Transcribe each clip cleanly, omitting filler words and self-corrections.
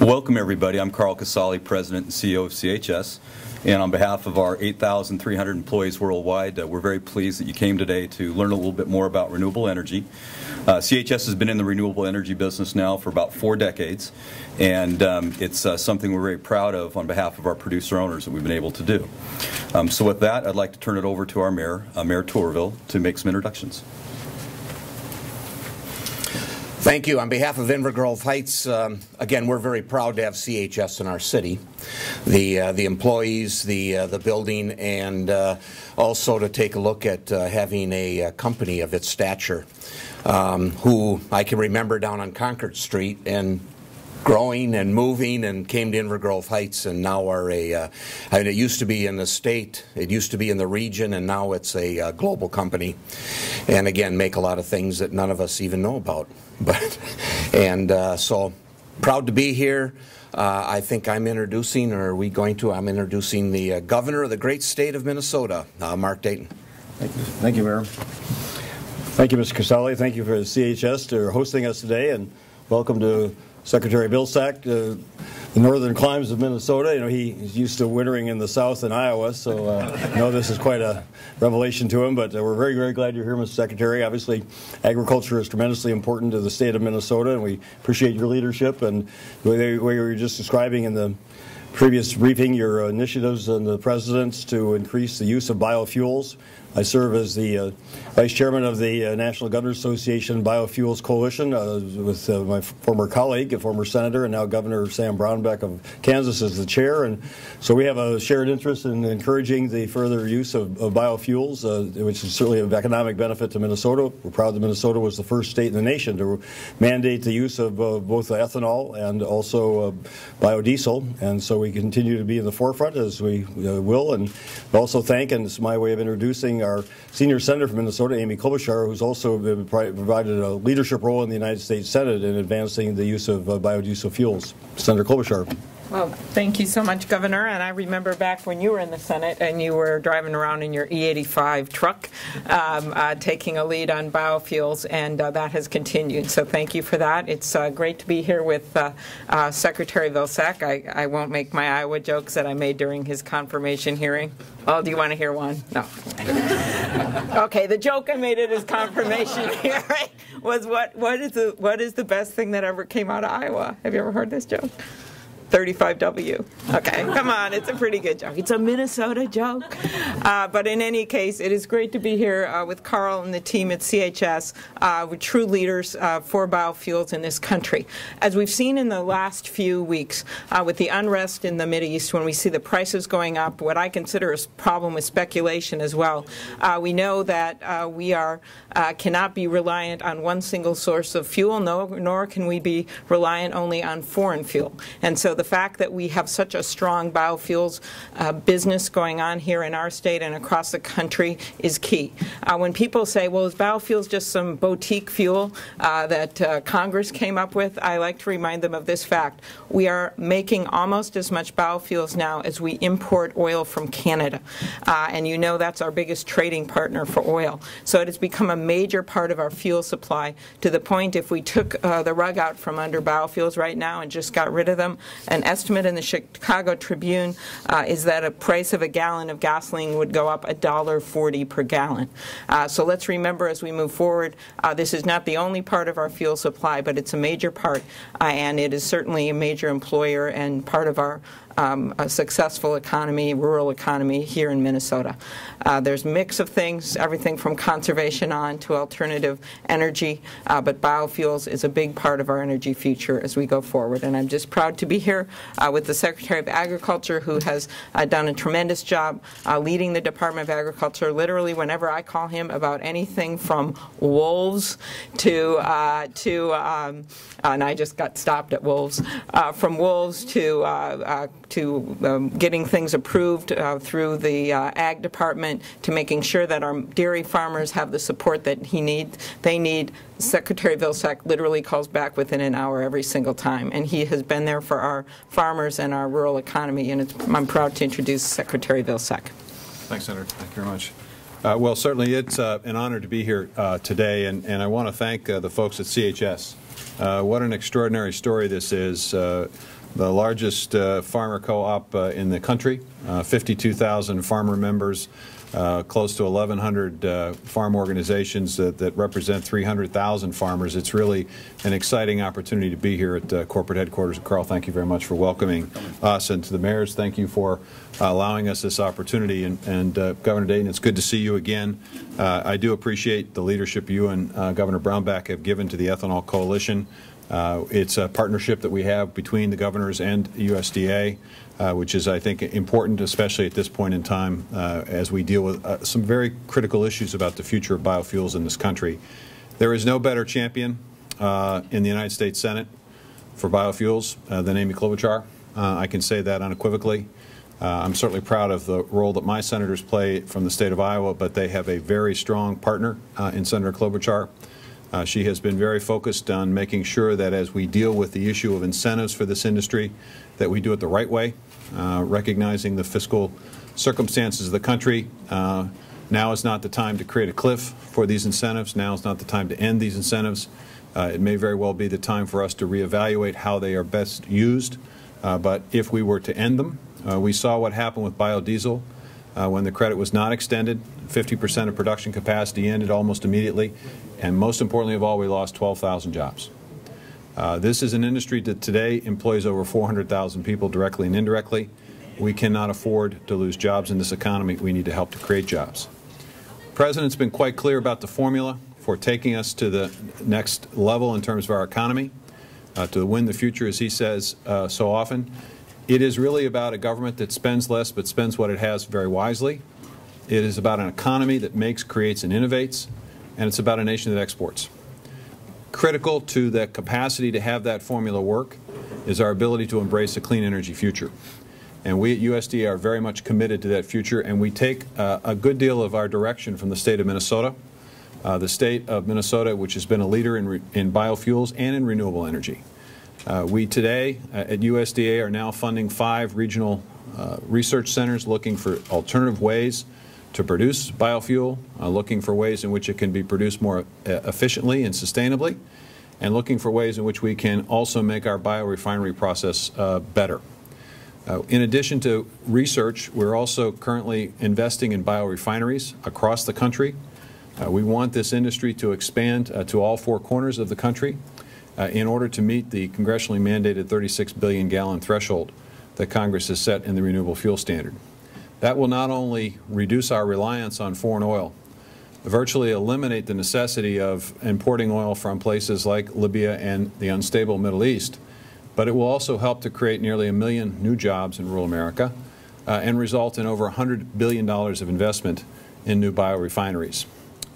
Welcome, everybody. I'm Carl Casali, President and CEO of CHS. And on behalf of our 8,300 employees worldwide, we're very pleased that you came today to learn a little bit more about renewable energy. CHS has been in the renewable energy business now for about 4 decades, and it's something we're very proud of on behalf of our producer owners that we've been able to do. So with that, I'd like to turn it over to our Mayor, Mayor Tourville, to make some introductions. Thank you. On behalf of Inver Grove Heights, again, we're very proud to have CHS in our city. The employees, the building, and also to take a look at having a company of its stature, who I can remember down on Concord Street and growing and moving and came to Inver Grove Heights, and now are I mean, it used to be in the state, it used to be in the region, and now it's a global company. And again, make a lot of things that none of us even know about. So proud to be here. I think I'm introducing, or are we going to? I'm introducing the governor of the great state of Minnesota, Mark Dayton. Thank you, Mayor. Thank you, Mr. Casali. Thank you for CHS for hosting us today, and welcome to Secretary Vilsack, the northern climes of Minnesota. You know, he's used to wintering in the south in Iowa, so I know this is quite a revelation to him, but we're very, very glad you're here, Mr. Secretary. Obviously, agriculture is tremendously important to the state of Minnesota, and we appreciate your leadership and the way you were just describing in the previous briefing your initiatives and the president's to increase the use of biofuels. I serve as the Vice Chairman of the National Governors Association Biofuels Coalition with my former colleague, a former Senator, and now Governor Sam Brownback of Kansas as the chair. And so we have a shared interest in encouraging the further use of biofuels, which is certainly of economic benefit to Minnesota. We're proud that Minnesota was the first state in the nation to mandate the use of both ethanol and also biodiesel. And so we continue to be in the forefront, as we will. And also thank, and it's my way of introducing our senior senator from Minnesota, Amy Klobuchar, who's also provided a leadership role in the United States Senate in advancing the use of biodiesel fuels. Senator Klobuchar. Well, thank you so much, Governor. And I remember back when you were in the Senate and you were driving around in your E85 truck taking a lead on biofuels, and that has continued. So thank you for that. It's great to be here with Secretary Vilsack. I won't make my Iowa jokes that I made during his confirmation hearing. Oh, do you want to hear one? No. Okay, the joke I made at his confirmation hearing was what is the best thing that ever came out of Iowa? Have you ever heard this joke? 35W. Okay, come on, it's a pretty good joke. It's a Minnesota joke. But in any case, it is great to be here with Carl and the team at CHS, with true leaders for biofuels in this country. As we've seen in the last few weeks, with the unrest in the Mideast, when we see the prices going up, what I consider a problem with speculation as well, we know that we cannot be reliant on one single source of fuel, nor can we be reliant only on foreign fuel. And so the fact that we have such a strong biofuels business going on here in our state and across the country is key. When people say, well, is biofuels just some boutique fuel that Congress came up with, I like to remind them of this fact. We are making almost as much biofuels now as we import oil from Canada. And you know that's our biggest trading partner for oil. So it has become a major part of our fuel supply, to the point if we took the rug out from under biofuels right now and just got rid of them, an estimate in the Chicago Tribune is that a price of a gallon of gasoline would go up $1.40 per gallon. So let's remember as we move forward, this is not the only part of our fuel supply, but it's a major part, and it is certainly a major employer and part of our a successful economy, rural economy here in Minnesota. There's a mix of things, everything from conservation on to alternative energy, but biofuels is a big part of our energy future as we go forward. And I'm just proud to be here with the Secretary of Agriculture, who has done a tremendous job leading the Department of Agriculture. Literally, whenever I call him about anything from wolves to and I just got stopped at wolves, from wolves to getting things approved through the Ag Department, to making sure that our dairy farmers have the support that they need. Secretary Vilsack literally calls back within an hour every single time, and he has been there for our farmers and our rural economy, and I'm proud to introduce Secretary Vilsack. Thanks, Senator. Thank you very much. Well, certainly it's an honor to be here today, and I want to thank the folks at CHS What an extraordinary story this is. The largest farmer co-op in the country, 52,000 farmer members, close to 1,100 farm organizations that represent 300,000 farmers. It's really an exciting opportunity to be here at corporate headquarters. Carl, thank you very much for welcoming us, and to the mayors, thank you for allowing us this opportunity. And Governor Dayton, it's good to see you again. I do appreciate the leadership you and Governor Brownback have given to the Ethanol Coalition. It's a partnership that we have between the governors and USDA, which is, I think, important, especially at this point in time as we deal with some very critical issues about the future of biofuels in this country. There is no better champion in the United States Senate for biofuels than Amy Klobuchar. I can say that unequivocally. I'm certainly proud of the role that my senators play from the state of Iowa, but they have a very strong partner in Senator Klobuchar. She has been very focused on making sure that as we deal with the issue of incentives for this industry, that we do it the right way, recognizing the fiscal circumstances of the country. Now is not the time to create a cliff for these incentives. Now is not the time to end these incentives. It may very well be the time for us to reevaluate how they are best used. But if we were to end them, we saw what happened with biodiesel. When the credit was not extended, 50% of production capacity ended almost immediately, and most importantly of all, we lost 12,000 jobs. This is an industry that today employs over 400,000 people directly and indirectly. We cannot afford to lose jobs in this economy. We need to help to create jobs. The President's been quite clear about the formula for taking us to the next level in terms of our economy, to win the future, as he says so often. It is really about a government that spends less but spends what it has very wisely. It is about an economy that makes, creates, and innovates, and it's about a nation that exports. Critical to the capacity to have that formula work is our ability to embrace a clean energy future. And we at USDA are very much committed to that future, and we take a good deal of our direction from the state of Minnesota. The state of Minnesota, which has been a leader in biofuels and in renewable energy. We today at USDA are now funding 5 regional research centers looking for alternative ways to produce biofuel, looking for ways in which it can be produced more efficiently and sustainably, and looking for ways in which we can also make our biorefinery process better. In addition to research, we're also currently investing in biorefineries across the country. We want this industry to expand to all 4 corners of the country in order to meet the congressionally mandated 36 billion gallon threshold that Congress has set in the renewable fuel standard. That will not only reduce our reliance on foreign oil, virtually eliminate the necessity of importing oil from places like Libya and the unstable Middle East, but it will also help to create nearly 1 million new jobs in rural America and result in over $100 billion of investment in new biorefineries.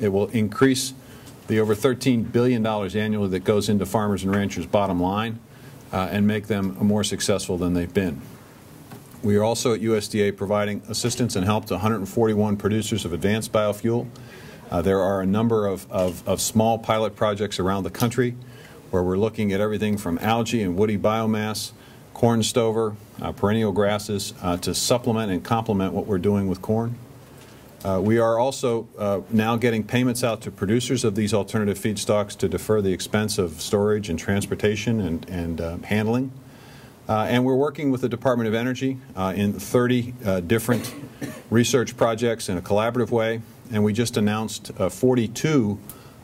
It will increase the over $13 billion annually that goes into farmers and ranchers' bottom line and make them more successful than they've been. We are also at USDA providing assistance and help to 141 producers of advanced biofuel. There are a number of small pilot projects around the country where we're looking at everything from algae and woody biomass, corn stover, perennial grasses to supplement and complement what we're doing with corn. We are also now getting payments out to producers of these alternative feedstocks to defer the expense of storage and transportation and handling. And we're working with the Department of Energy in 30 different research projects in a collaborative way, and we just announced 42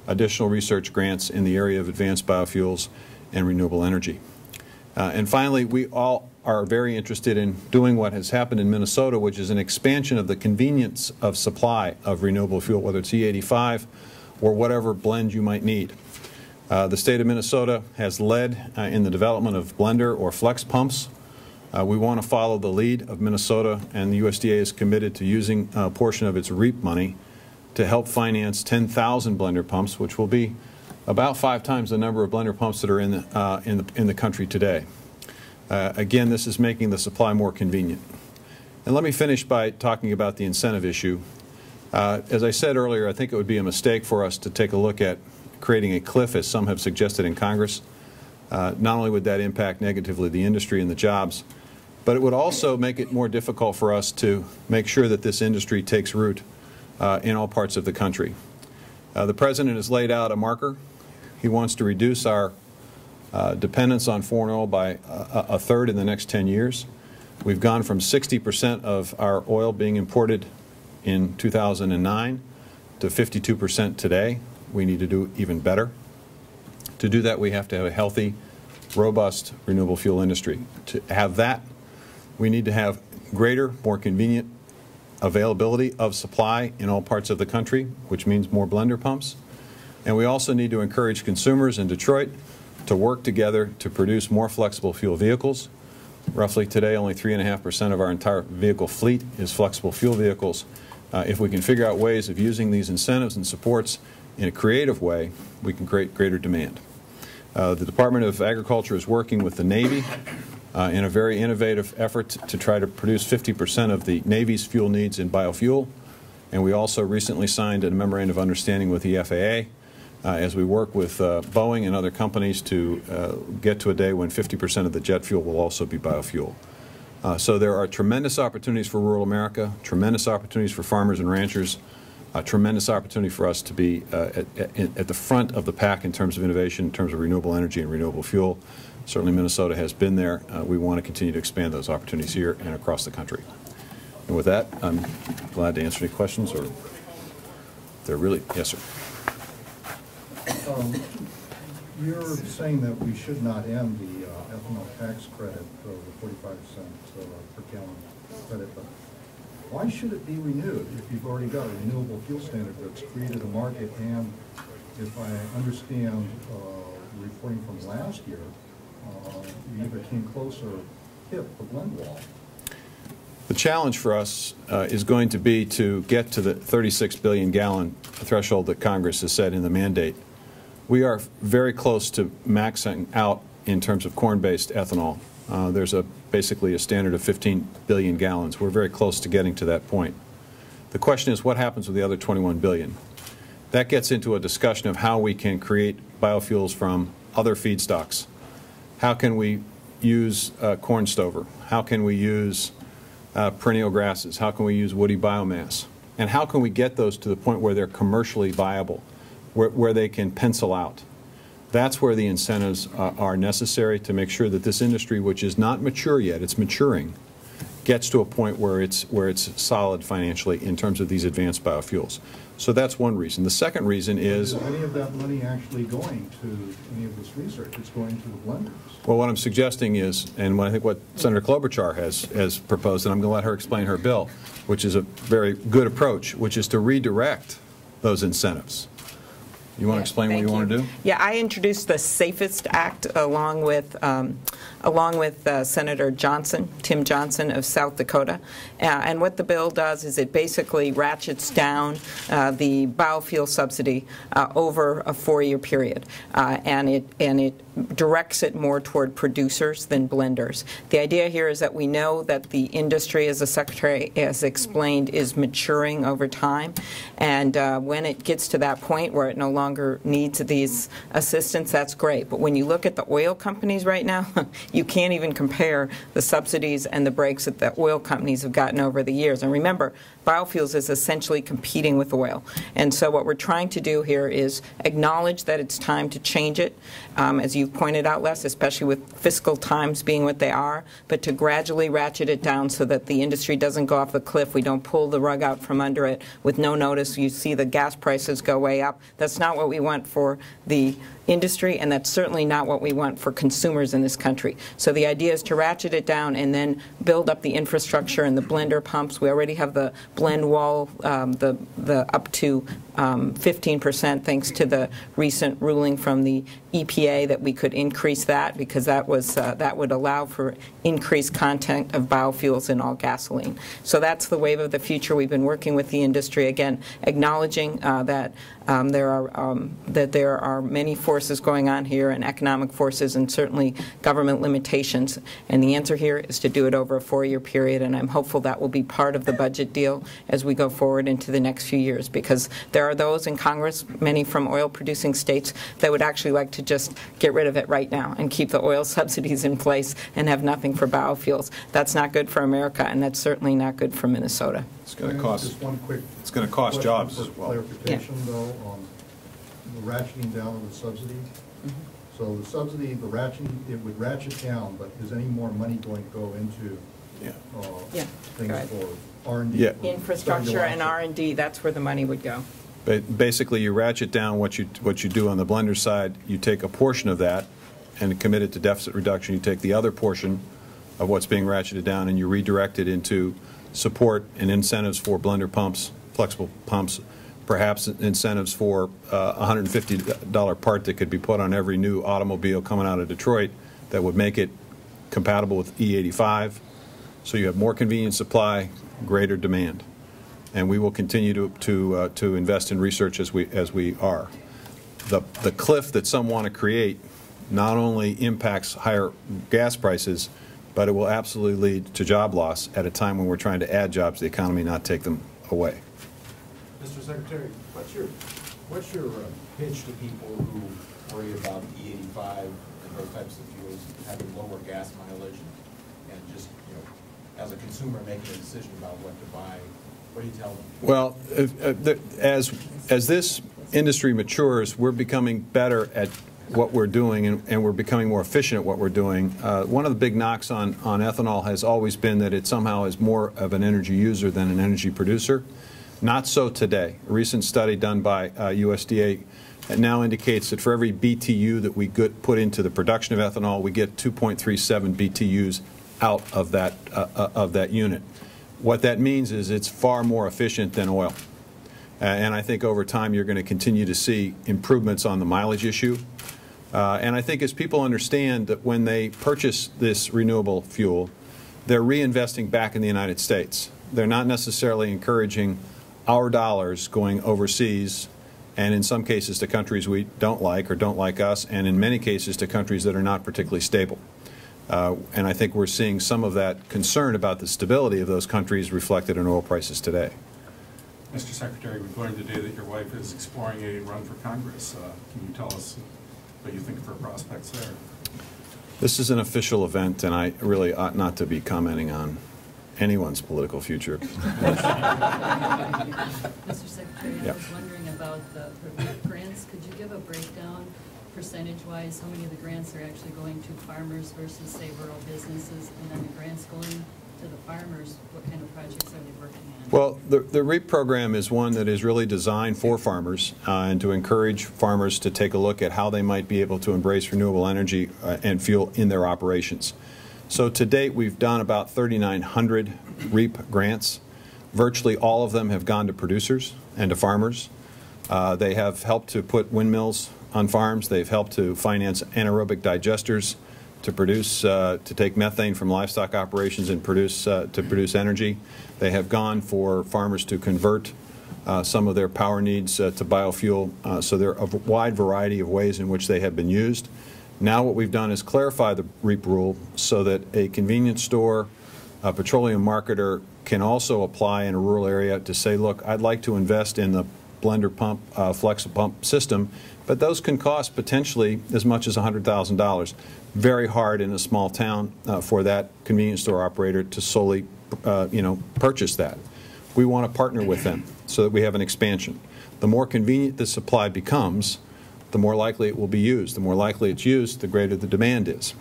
additional research grants in the area of advanced biofuels and renewable energy. And finally, we all are very interested in doing what has happened in Minnesota, which is an expansion of the convenience of supply of renewable fuel, whether it's E85 or whatever blend you might need. The state of Minnesota has led in the development of blender or flex pumps. We want to follow the lead of Minnesota, and the USDA is committed to using a portion of its REAP money to help finance 10,000 blender pumps, which will be about 5 times the number of blender pumps that are in the country today. Again, this is making the supply more convenient. And let me finish by talking about the incentive issue. As I said earlier, I think it would be a mistake for us to take a look at creating a cliff, as some have suggested in Congress. Not only would that impact negatively the industry and the jobs, but it would also make it more difficult for us to make sure that this industry takes root in all parts of the country. The President has laid out a marker. He wants to reduce our dependence on foreign oil by a third in the next 10 years. We've gone from 60% of our oil being imported in 2009 to 52% today. We need to do even better. To do that, we have to have a healthy, robust renewable fuel industry. To have that, we need to have greater, more convenient availability of supply in all parts of the country, which means more blender pumps. And we also need to encourage consumers in Detroit to work together to produce more flexible fuel vehicles. Roughly today, only 3.5% of our entire vehicle fleet is flexible fuel vehicles. If we can figure out ways of using these incentives and supports in a creative way, we can create greater demand. The Department of Agriculture is working with the Navy in a very innovative effort to try to produce 50% of the Navy's fuel needs in biofuel. And we also recently signed a memorandum of understanding with the FAA as we work with Boeing and other companies to get to a day when 50% of the jet fuel will also be biofuel. So there are tremendous opportunities for rural America, tremendous opportunities for farmers and ranchers, a tremendous opportunity for us to be at the front of the pack in terms of innovation, in terms of renewable energy and renewable fuel. Certainly Minnesota has been there. We want to continue to expand those opportunities here and across the country. And with that, I'm glad to answer any questions, or they're really, yes, sir. You're saying that we should not end the ethanol tax credit, the 45% per gallon credit, but why should it be renewed if you've already got a renewable fuel standard that's created a market? And if I understand reporting from last year, you either came close or hit the blend wall. The challenge for us is going to be to get to the 36 billion gallon threshold that Congress has set in the mandate. We are very close to maxing out in terms of corn-based ethanol. There's basically a standard of 15 billion gallons. We're very close to getting to that point. The question is, what happens with the other 21 billion? That gets into a discussion of how we can create biofuels from other feedstocks. How can we use corn stover? How can we use perennial grasses? How can we use woody biomass? And how can we get those to the point where they're commercially viable, where they can pencil out? That's where the incentives are necessary to make sure that this industry, which is not mature yet, it's maturing, gets to a point where it's solid financially in terms of these advanced biofuels. So that's one reason. The second reason is... Is any of that money actually going to any of this research? It's going to the blenders. Well, what I'm suggesting is, and I think what Senator Klobuchar has proposed, and I'm going to let her explain her bill, which is a very good approach, which is to redirect those incentives. You want to explain what you want to do? Yeah, I introduced the Safest Act along with Senator Johnson, Tim Johnson of South Dakota. And what the bill does is it basically ratchets down the biofuel subsidy over a 4-year period, and it directs it more toward producers than blenders. The idea here is that we know that the industry, as the Secretary has explained, is maturing over time, and when it gets to that point where it no longer needs these assistance, that's great. But when you look at the oil companies right now, you can't even compare the subsidies and the breaks that the oil companies have gotten over the years. And remember, biofuels is essentially competing with oil. And so what we're trying to do here is acknowledge that it's time to change it, as you've pointed out, Les, especially with fiscal times being what they are, but to gradually ratchet it down so that the industry doesn't go off the cliff. We don't pull the rug out from under it with no notice. You see the gas prices go way up. That's not what we want for the industry, and that's certainly not what we want for consumers in this country. So the idea is to ratchet it down and then build up the infrastructure and the blender pumps. We already have the blend wall, the up to 15%, thanks to the recent ruling from the EPA that we could increase that, because that would allow for increased content of biofuels in all gasoline. So that's the wave of the future. We've been working with the industry, again, acknowledging that there are many forces going on here, and economic forces, and certainly government limitations. And the answer here is to do it over a 4-year period, and I'm hopeful that will be part of the budget deal as we go forward into the next few years, because there are those in Congress, many from oil-producing states, that would actually like to just get rid of it right now and keep the oil subsidies in place and have nothing for biofuels. That's not good for America, and that's certainly not good for Minnesota. It's going to cost. Just one quick. It's going to cost jobs as well. Clarification, though, on the ratcheting down of the subsidy. So the subsidy, the ratcheting, it would ratchet down, but is any more money going to go into Yeah. things for R&D? Yeah. Infrastructure and R&D, that's where the money would go. Basically, you ratchet down what you do on the blender side. You take a portion of that and commit it to deficit reduction. You take the other portion of what's being ratcheted down and you redirect it into support and incentives for blender pumps, flexible pumps, perhaps incentives for a $150 part that could be put on every new automobile coming out of Detroit that would make it compatible with E85. So you have more convenient supply, greater demand. And we will continue to invest in research as we are. The cliff that some want to create not only impacts higher gas prices, but it will absolutely lead to job loss at a time when we're trying to add jobs to the economy, not take them away. Mr. Secretary, what's your pitch to people who worry about E85 and those types of fuels having lower gas mileage and just, as a consumer making a decision about what to buy? What do you tell them? Well, as this industry matures, we're becoming better at what we're doing, and we're becoming more efficient at what we're doing. One of the big knocks on ethanol has always been that it somehow is more of an energy user than an energy producer. Not so today. A recent study done by USDA now indicates that for every BTU that we put into the production of ethanol, we get 2.37 BTUs out of that unit. What that means is it's far more efficient than oil. And I think over time you're going to continue to see improvements on the mileage issue. And I think as people understand that when they purchase this renewable fuel, they're reinvesting back in the United States. They're not necessarily encouraging our dollars going overseas, and in some cases to countries we don't like or don't like us, and in many cases to countries that are not particularly stable. And I think we're seeing some of that concern about the stability of those countries reflected in oil prices today. Mr. Secretary, we've learned today that your wife is exploring a run for Congress. Can you tell us what you think of her prospects there? This is an official event, and I really ought not to be commenting on anyone's political future. Mr. Secretary, I was wondering about the grants. Could you give a breakdown percentage-wise, how many of the grants are actually going to farmers versus, say, rural businesses, and then the grants going to the farmers, what kind of projects are they working on? Well, the REAP program is one that is really designed for farmers and to encourage farmers to take a look at how they might be able to embrace renewable energy and fuel in their operations. So to date, we've done about 3,900 REAP grants. Virtually all of them have gone to producers and to farmers. They have helped to put windmills on farms. They've helped to finance anaerobic digesters to produce, to take methane from livestock operations and produce energy. They have gone for farmers to convert some of their power needs to biofuel. So there are a wide variety of ways in which they have been used. Now what we've done is clarify the REAP rule so that a convenience store, a petroleum marketer can also apply in a rural area to say, look, I'd like to invest in the blender pump, flexible pump system, but those can cost potentially as much as $100,000. Very hard in a small town for that convenience store operator to solely, purchase that. We want to partner with them so that we have an expansion. The more convenient the supply becomes, the more likely it will be used. The more likely it's used, the greater the demand is.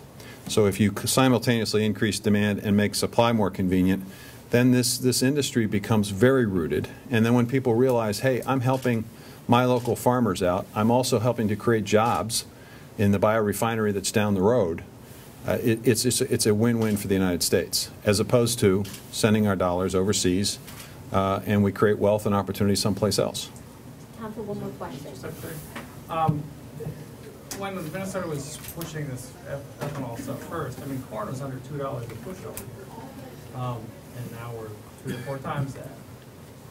So if you simultaneously increase demand and make supply more convenient, then this industry becomes very rooted. And then when people realize, hey, I'm helping my local farmers out, I'm also helping to create jobs in the biorefinery that's down the road, it's a win-win for the United States, as opposed to sending our dollars overseas and we create wealth and opportunity someplace else. Time for one more question. When Minnesota was pushing this ethanol stuff first, I mean, corn was under $2 a bushel over here. And now we're 3 or 4 times that.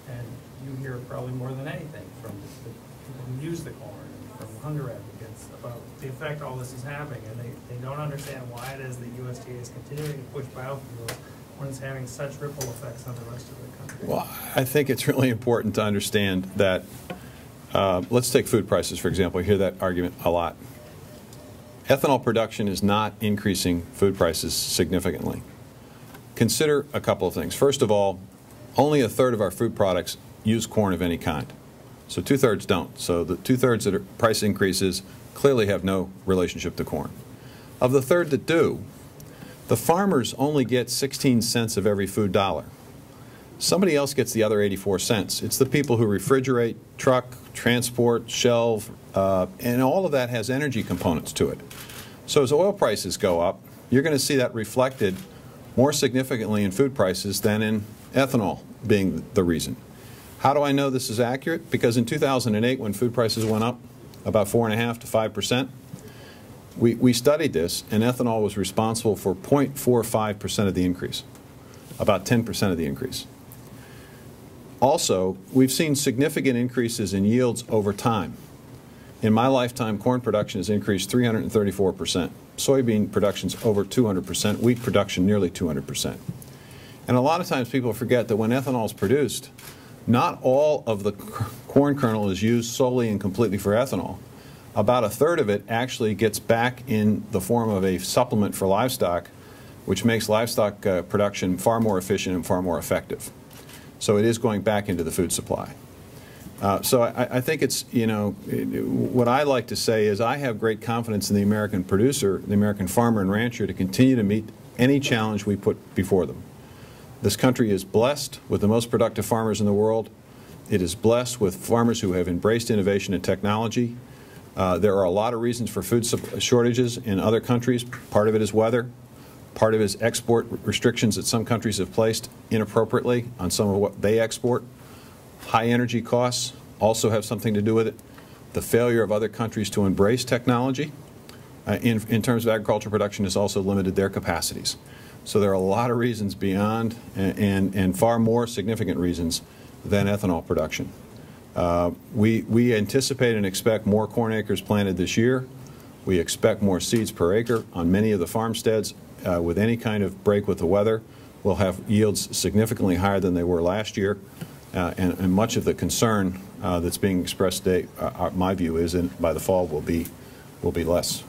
And you hear probably more than anything from the people who use the corn and from hunger advocates about the effect all this is having. And they don't understand why it is that USDA is continuing to push biofuels when it's having such ripple effects on the rest of the country. Well, I think it's really important to understand that, let's take food prices, for example. I hear that argument a lot. Ethanol production is not increasing food prices significantly. Consider a couple of things. First of all, only 1/3 of our food products use corn of any kind. So 2/3 don't. So the 2/3 that are price increases clearly have no relationship to corn. Of the third that do, the farmers only get 16 cents of every food dollar. Somebody else gets the other 84 cents. It's the people who refrigerate, truck, transport, shelve, and all of that has energy components to it. So as oil prices go up, you're going to see that reflected more significantly in food prices than in ethanol being the reason. How do I know this is accurate? Because in 2008, when food prices went up about 4.5% to 5%, we studied this, and ethanol was responsible for 0.45% of the increase, about 10% of the increase. Also, we've seen significant increases in yields over time. In my lifetime, corn production has increased 334%. Soybean production's over 200%, wheat production nearly 200%. And a lot of times people forget that when ethanol is produced, not all of the corn kernel is used solely and completely for ethanol. About a third of it actually gets back in the form of a supplement for livestock, which makes livestock production far more efficient and far more effective. So it is going back into the food supply. So I think it's, you know, what I like to say is I have great confidence in the American producer, the American farmer and rancher, to continue to meet any challenge we put before them. This country is blessed with the most productive farmers in the world. It is blessed with farmers who have embraced innovation and technology. There are a lot of reasons for food shortages in other countries. Part of it is weather. Part of it is export restrictions that some countries have placed inappropriately on some of what they export. High energy costs also have something to do with it. The failure of other countries to embrace technology in terms of agricultural production has also limited their capacities. So there are a lot of reasons beyond and far more significant reasons than ethanol production. We anticipate and expect more corn acres planted this year. We expect more seeds per acre on many of the farmsteads. With any kind of break with the weather, we'll have yields significantly higher than they were last year. And much of the concern that's being expressed today, my view is, by the fall will be less.